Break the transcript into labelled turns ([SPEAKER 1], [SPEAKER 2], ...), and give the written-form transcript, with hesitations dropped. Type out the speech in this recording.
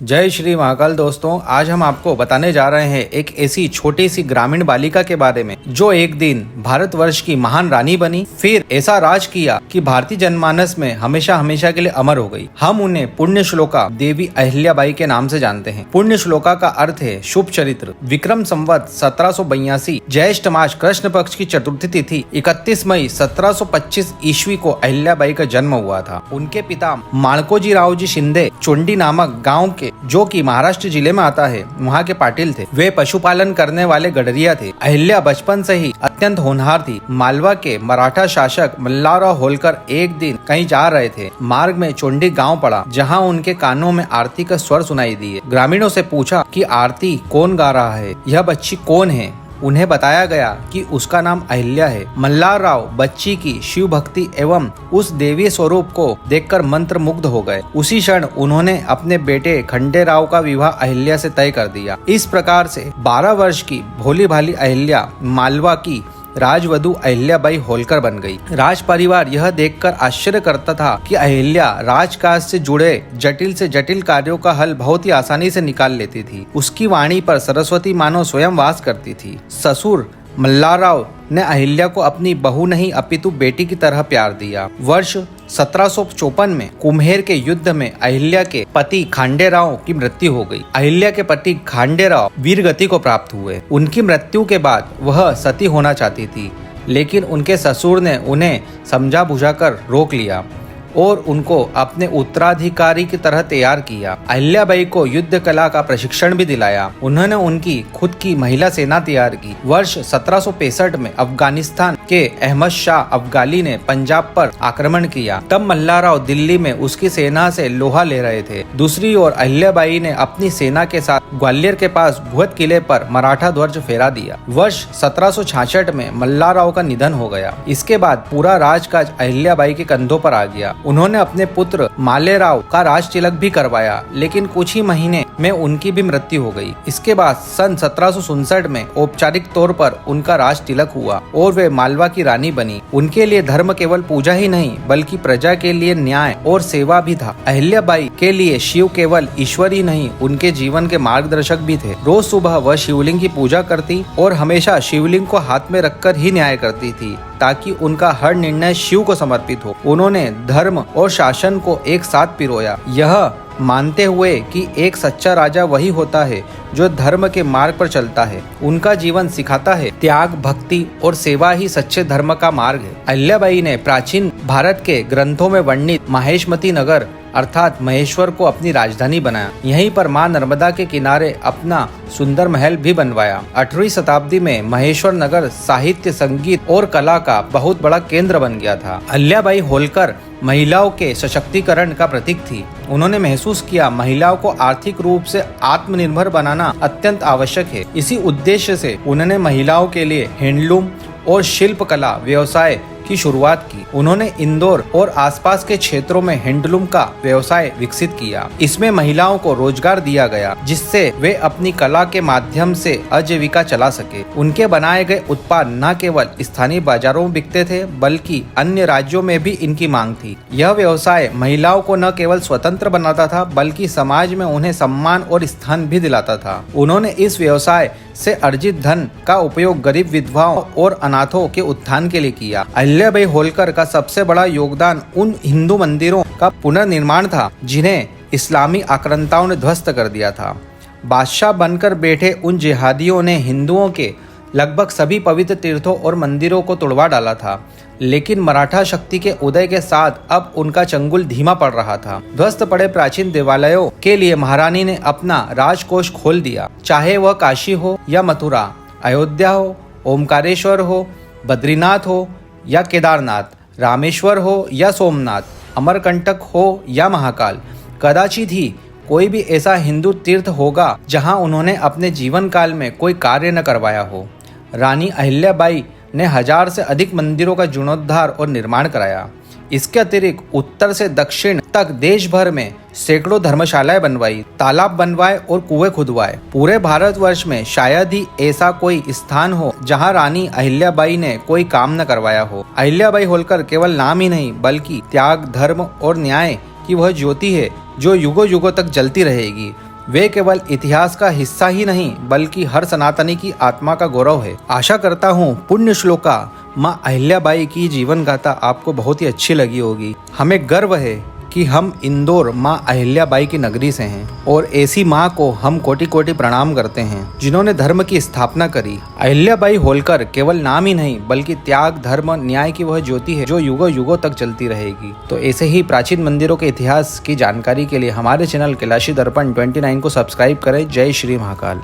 [SPEAKER 1] जय श्री महाकाल। दोस्तों, आज हम आपको बताने जा रहे हैं एक ऐसी छोटी सी ग्रामीण बालिका के बारे में जो एक दिन भारतवर्ष की महान रानी बनी, फिर ऐसा राज किया कि भारतीय जनमानस में हमेशा हमेशा के लिए अमर हो गई। हम उन्हें पुण्य श्लोका देवी अहिल्याबाई के नाम से जानते हैं। पुण्य श्लोका का अर्थ है शुभ चरित्र। विक्रम संवत 1782 ज्येष्ठ मास कृष्ण पक्ष की चतुर्थी तिथि 31 मई 1725 ईस्वी को अहिल्याबाई का जन्म हुआ था। उनके पिता माणकोजी रावजी शिंदे चोंडी नामक गाँव के, जो कि महाराष्ट्र जिले में आता है, वहाँ के पाटिल थे। वे पशुपालन करने वाले गडरिया थे। अहिल्या बचपन से ही अत्यंत होनहार थी। मालवा के मराठा शासक मल्हारराव होलकर एक दिन कहीं जा रहे थे। मार्ग में चोंडी गांव पड़ा, जहां उनके कानों में आरती का स्वर सुनाई दिए। ग्रामीणों से पूछा कि आरती कौन गा रहा है, यह बच्ची कौन है। उन्हें बताया गया कि उसका नाम अहिल्या है। मल्हारराव बच्ची की शिव भक्ति एवं उस देवी स्वरूप को देखकर मंत्र मुग्ध हो गए। उसी क्षण उन्होंने अपने बेटे खंडेराव का विवाह अहिल्या से तय कर दिया। इस प्रकार से 12 वर्ष की भोली भाली अहिल्या मालवा की राजवधु अहिल्याबाई होलकर बन गई। राज परिवार यह देखकर आश्चर्य करता था कि अहिल्या राजकाज से जुड़े जटिल से जटिल कार्यों का हल बहुत ही आसानी से निकाल लेती थी। उसकी वाणी पर सरस्वती मानो स्वयं वास करती थी। ससुर मल्हारराव ने अहिल्या को अपनी बहू नहीं अपितु बेटी की तरह प्यार दिया। वर्ष 1754 में कुम्हेर के युद्ध में अहिल्या के पति खांडेराव की मृत्यु हो गई। अहिल्या के पति खांडेराव वीरगति को प्राप्त हुए। उनकी मृत्यु के बाद वह सती होना चाहती थी, लेकिन उनके ससुर ने उन्हें समझा बुझाकर रोक लिया और उनको अपने उत्तराधिकारी की तरह तैयार किया। अहिल्याबाई को युद्ध कला का प्रशिक्षण भी दिलाया। उन्होंने उनकी खुद की महिला सेना तैयार की। वर्ष 1765 में अफगानिस्तान के अहमद शाह अफगानी ने पंजाब पर आक्रमण किया। तब मल्हारराव दिल्ली में उसकी सेना से लोहा ले रहे थे। दूसरी ओर अहिल्याबाई ने अपनी सेना के साथ ग्वालियर के पास भुवत किले पर मराठा ध्वज फहरा दिया। वर्ष 1766 में मल्हारराव का निधन हो गया। इसके बाद पूरा राजकाज अहिल्याबाई के कंधों पर आ गया। उन्होंने अपने पुत्र मालेराव का राज तिलक भी करवाया, लेकिन कुछ ही महीने में उनकी भी मृत्यु हो गई। इसके बाद सन 1759 में औपचारिक तौर पर उनका राज तिलक हुआ और वे मालवा की रानी बनी। उनके लिए धर्म केवल पूजा ही नहीं, बल्कि प्रजा के लिए न्याय और सेवा भी था। अहिल्याबाई के लिए शिव केवल ईश्वर ही नहीं, उनके जीवन के मार्गदर्शक भी थे। रोज सुबह वह शिवलिंग की पूजा करती और हमेशा शिवलिंग को हाथ में रखकर ही न्याय करती थी, ताकि उनका हर निर्णय शिव को समर्पित हो। उन्होंने धर्म और शासन को एक साथ पिरोया, यह मानते हुए कि एक सच्चा राजा वही होता है जो धर्म के मार्ग पर चलता है। उनका जीवन सिखाता है त्याग, भक्ति और सेवा ही सच्चे धर्म का मार्ग है। अहिल्याबाई ने प्राचीन भारत के ग्रंथों में वर्णित महेशमती नगर अर्थात महेश्वर को अपनी राजधानी बनाया। यहीं पर मां नर्मदा के किनारे अपना सुंदर महल भी बनवाया। 8वीं शताब्दी में महेश्वर नगर साहित्य, संगीत और कला का बहुत बड़ा केंद्र बन गया था। अहिल्याबाई होलकर महिलाओं के सशक्तिकरण का प्रतीक थी। उन्होंने महसूस किया महिलाओं को आर्थिक रूप से आत्मनिर्भर बनाना अत्यंत आवश्यक है। इसी उद्देश्य से उन्होंने महिलाओं के लिए हैंडलूम और शिल्प कला व्यवसाय की शुरुआत की। उन्होंने इंदौर और आसपास के क्षेत्रों में हैंडलूम का व्यवसाय विकसित किया। इसमें महिलाओं को रोजगार दिया गया, जिससे वे अपनी कला के माध्यम से आजीविका चला सके। उनके बनाए गए उत्पाद न केवल स्थानीय बाजारों में बिकते थे, बल्कि अन्य राज्यों में भी इनकी मांग थी। यह व्यवसाय महिलाओं को न केवल स्वतंत्र बनाता था, बल्कि समाज में उन्हें सम्मान और स्थान भी दिलाता था। उन्होंने इस व्यवसाय से अर्जित धन का उपयोग गरीब विधवाओं और अनाथों के उत्थान के लिए किया। अहिल्याबाई होलकर का सबसे बड़ा योगदान उन हिंदू मंदिरों का पुनर्निर्माण था जिन्हें इस्लामी आक्रांताओं ने ध्वस्त कर दिया था। बादशाह बनकर बैठे उन जिहादियों ने हिंदुओं के लगभग सभी पवित्र तीर्थों और मंदिरों को तोड़वा डाला था, लेकिन मराठा शक्ति के उदय के साथ अब उनका चंगुल धीमा पड़ रहा था। ध्वस्त पड़े प्राचीन देवालयों के लिए महारानी ने अपना राजकोष खोल दिया। चाहे वह काशी हो या मथुरा, अयोध्या हो, ओमकारेश्वर हो, बद्रीनाथ हो या केदारनाथ, रामेश्वर हो या सोमनाथ, अमरकंटक हो या महाकाल, कदाचित ही कोई भी ऐसा हिंदू तीर्थ होगा जहां उन्होंने अपने जीवन काल में कोई कार्य न करवाया हो। रानी अहिल्याबाई ने 1000 से अधिक मंदिरों का जीर्णोद्धार और निर्माण कराया। इसके अतिरिक्त उत्तर से दक्षिण तक देश भर में सैकड़ों धर्मशालाएं बनवाई, तालाब बनवाए और कुएं खुदवाए। पूरे भारतवर्ष में शायद ही ऐसा कोई स्थान हो जहां रानी अहिल्याबाई ने कोई काम न करवाया हो। अहिल्याबाई होलकर केवल नाम ही नहीं, बल्कि त्याग, धर्म और न्याय की वह ज्योति है जो युगों युगों तक जलती रहेगी। वे केवल इतिहास का हिस्सा ही नहीं बल्कि हर सनातनी की आत्मा का गौरव है। आशा करता हूँ पुण्य श्लोका माँ अहिल्याबाई की जीवन गाथा आपको बहुत ही अच्छी लगी होगी। हमें गर्व है कि हम इंदौर माँ अहिल्याबाई की नगरी से हैं और ऐसी माँ को हम कोटि कोटि प्रणाम करते हैं जिन्होंने धर्म की स्थापना करी। अहिल्याबाई होलकर केवल नाम ही नहीं बल्कि त्याग, धर्म, न्याय की वह ज्योति है जो युगों युगों तक चलती रहेगी। तो ऐसे ही प्राचीन मंदिरों के इतिहास की जानकारी के लिए हमारे चैनल कैलाशी दर्पण 29 को सब्सक्राइब करें। जय श्री महाकाल।